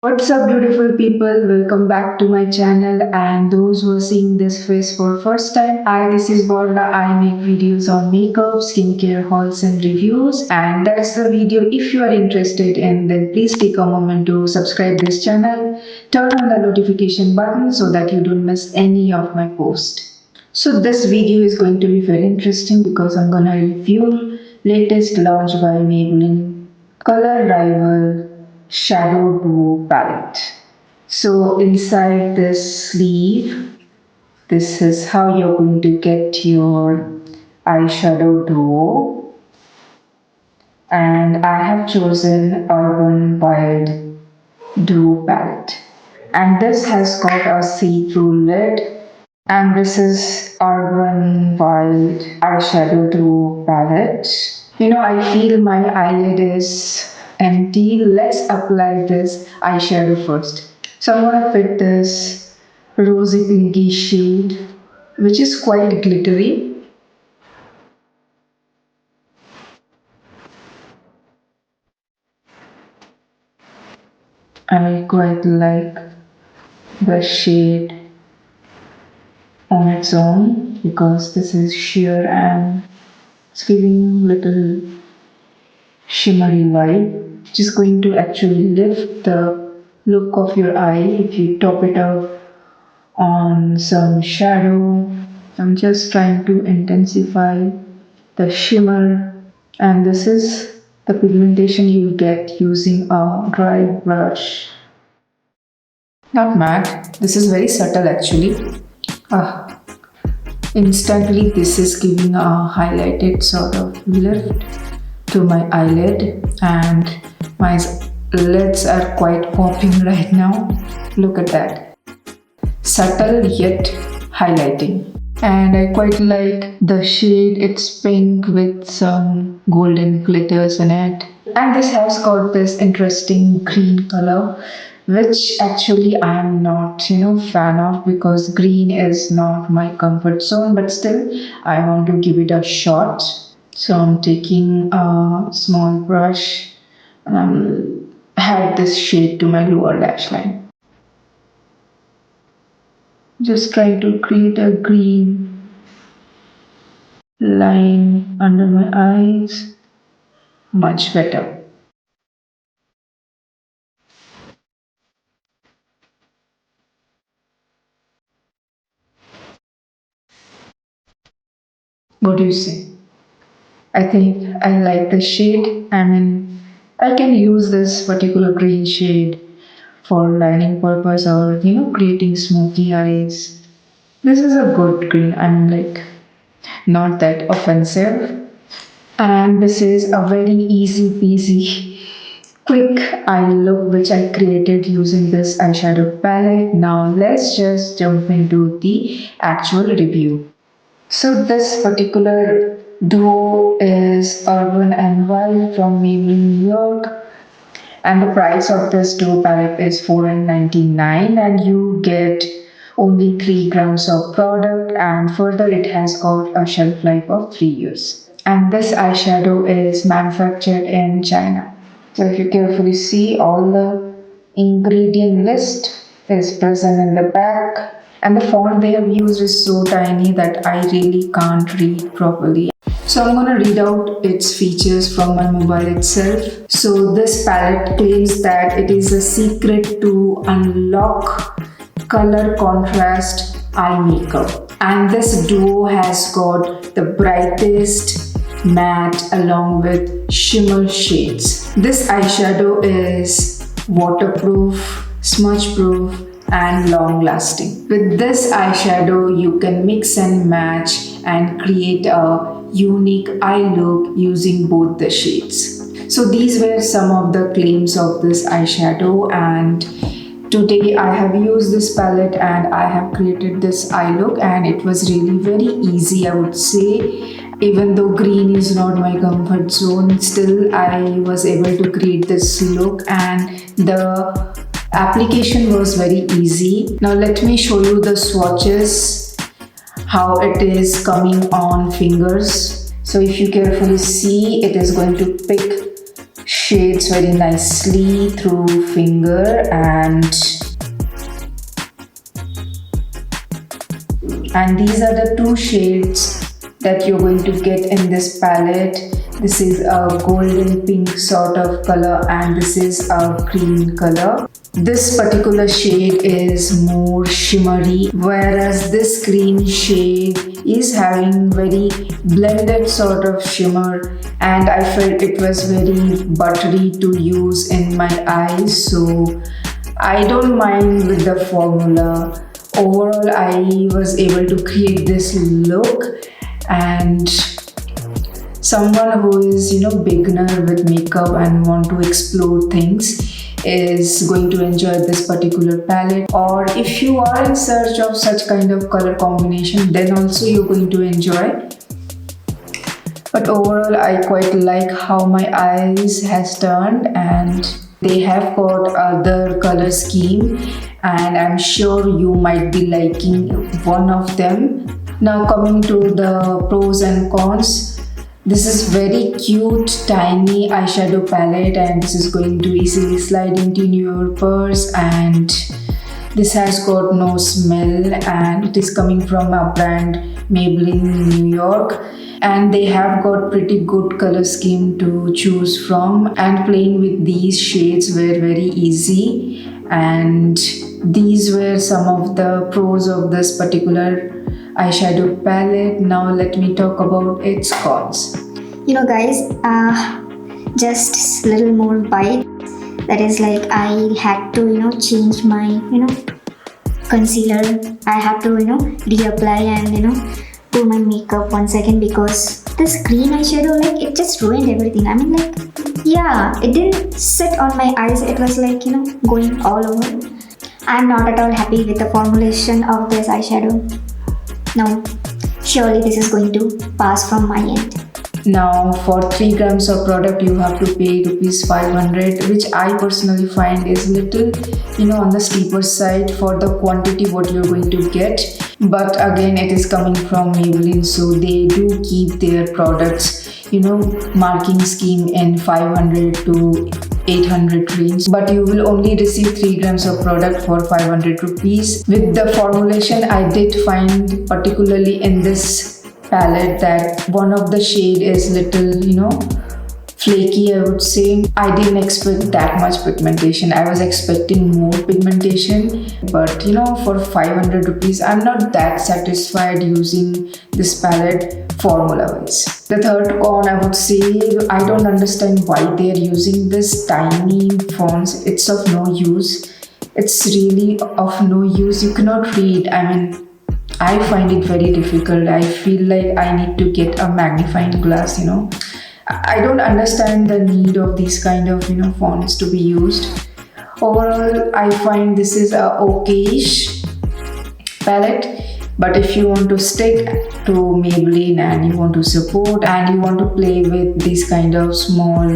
What's up, beautiful people? Welcome back to my channel. And those who are seeing this face for first time, hi, this is Borna. I make videos on makeup, skincare hauls, and reviews. And that's the video. If you are interested in, then please take a moment to subscribe this channel. Turn on the notification button so that you don't miss any of my posts. So this video is going to be very interesting because I'm gonna review latest launch by Maybelline Color Rival Shadow Duo palette. So inside this sleeve, this is how you're going to get your eyeshadow duo. And I have chosen Urban Wild Duo palette. And this has got a see-through lid. And this is Urban Wild Eyeshadow Duo palette. I feel my eyelid is empty. Let's apply this eyeshadow first. So I'm gonna pick this rosy pinky shade, which is quite glittery. I quite like the shade on its own because this is sheer and it's giving little shimmery vibe, which is going to actually lift the look of your eye if you top it up on some shadow. I'm just trying to intensify the shimmer, and this is the pigmentation you get using a dry brush. Not matte, this is very subtle actually. Ah, instantly, this is giving a highlighted sort of lift to my eyelid, and my lids are quite popping right now. Look at that. Subtle yet highlighting. And I quite like the shade. It's pink with some golden glitters in it. And this has got this interesting green color, which actually I am not, fan of because green is not my comfort zone. But still, I want to give it a shot. So I'm taking a small brush and I'm add this shade to my lower lash line. Just trying to create a green line under my eyes. Much better. What do you say? I think I like the shade. I can use this particular green shade for lining purpose or creating smoky eyes. This is a good green. Not that offensive. And this is a very easy peasy quick eye look which I created using this eyeshadow palette. Now let's just jump into the actual review. So this particular duo is Urban and Wild from Maybelline New York, and the price of this duo palette is $4.99, and you get only 3 grams of product, and further it has got a shelf life of 3 years. And this eyeshadow is manufactured in China. So if you carefully see, all the ingredient list is present in the back, and the font they have used is so tiny that I really can't read properly. So I'm gonna read out its features from my mobile itself. So this palette claims that it is a secret to unlock color contrast eye makeup. And this duo has got the brightest matte along with shimmer shades. This eyeshadow is waterproof, smudge proof, and long lasting. With this eyeshadow, you can mix and match and create a unique eye look using both the shades. So these were some of the claims of this eyeshadow, and today I have used this palette and I have created this eye look, and it was really very easy, I would say. Even though green is not my comfort zone, still I was able to create this look, and the application was very easy. Now let me show you the swatches, how it is coming on fingers. So if you carefully see, it is going to pick shades very nicely through finger, and these are the two shades that you're going to get in this palette. This is a golden pink sort of color and this is a cream color. This particular shade is more shimmery, whereas this green shade is having very blended sort of shimmer, and I felt it was very buttery to use in my eyes, so I don't mind with the formula. Overall, I was able to create this look, and someone who is beginner with makeup and want to explore things is going to enjoy this particular palette. Or if you are in search of such kind of color combination, then also you're going to enjoy. But overall, I quite like how my eyes has turned, and they have got other color scheme, and I'm sure you might be liking one of them. Now coming to the pros and cons. This is very cute tiny eyeshadow palette, and this is going to easily slide into your purse, and this has got no smell, and it is coming from a brand Maybelline New York, and they have got pretty good color scheme to choose from, and playing with these shades were very easy. And these were some of the pros of this particular eyeshadow palette. Now let me talk about its cons. Guys, just little more bite. That is like I had to change my concealer. I had to reapply and do my makeup once again, because this green eyeshadow, like, it just ruined everything. I mean, like, yeah, it didn't sit on my eyes. It was like going all over. I'm not at all happy with the formulation of this eyeshadow. No, surely this is going to pass from my end. Now for 3 grams of product you have to pay rupees 500, which I personally find is little on the steeper side for the quantity what you're going to get. But again, it is coming from Maybelline, so they do keep their products marking scheme in 500 to 800 range, but you will only receive 3 grams of product for 500 rupees. With the formulation, I did find particularly in this palette that one of the shade is little flaky, I would say. I didn't expect that much pigmentation. I was expecting more pigmentation, but for 500 rupees I'm not that satisfied using this palette formula wise. The third con, I would say, I don't understand why they're using this tiny fonts. It's of no use. It's really of no use. You cannot read. I mean, I find it very difficult. I feel like I need to get a magnifying glass, I don't understand the need of these kind of, fonts to be used. Overall, I find this is a okayish palette. But if you want to stick to Maybelline and you want to support and you want to play with these kind of small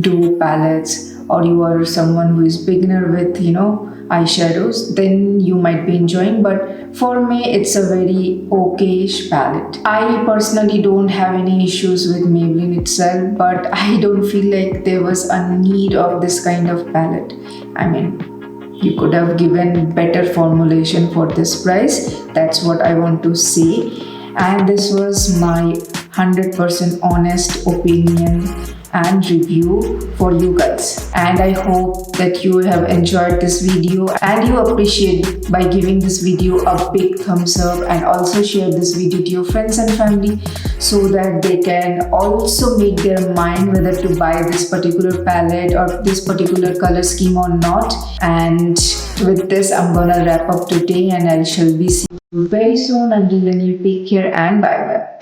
duo palettes, or you are someone who is beginner with eyeshadows, then you might be enjoying. But for me, it's a very okayish palette. I personally don't have any issues with Maybelline itself, but I don't feel like there was a need of this kind of palette. I mean, you could have given better formulation for this price. That's what I want to say. And this was my 100% honest opinion and review for you guys, and I hope that you have enjoyed this video and you appreciate by giving this video a big thumbs up, and also share this video to your friends and family so that they can also make their mind whether to buy this particular palette or this particular color scheme or not. And with this, I'm gonna wrap up today, and I shall be seeing you very soon. Until then, you take care and bye bye.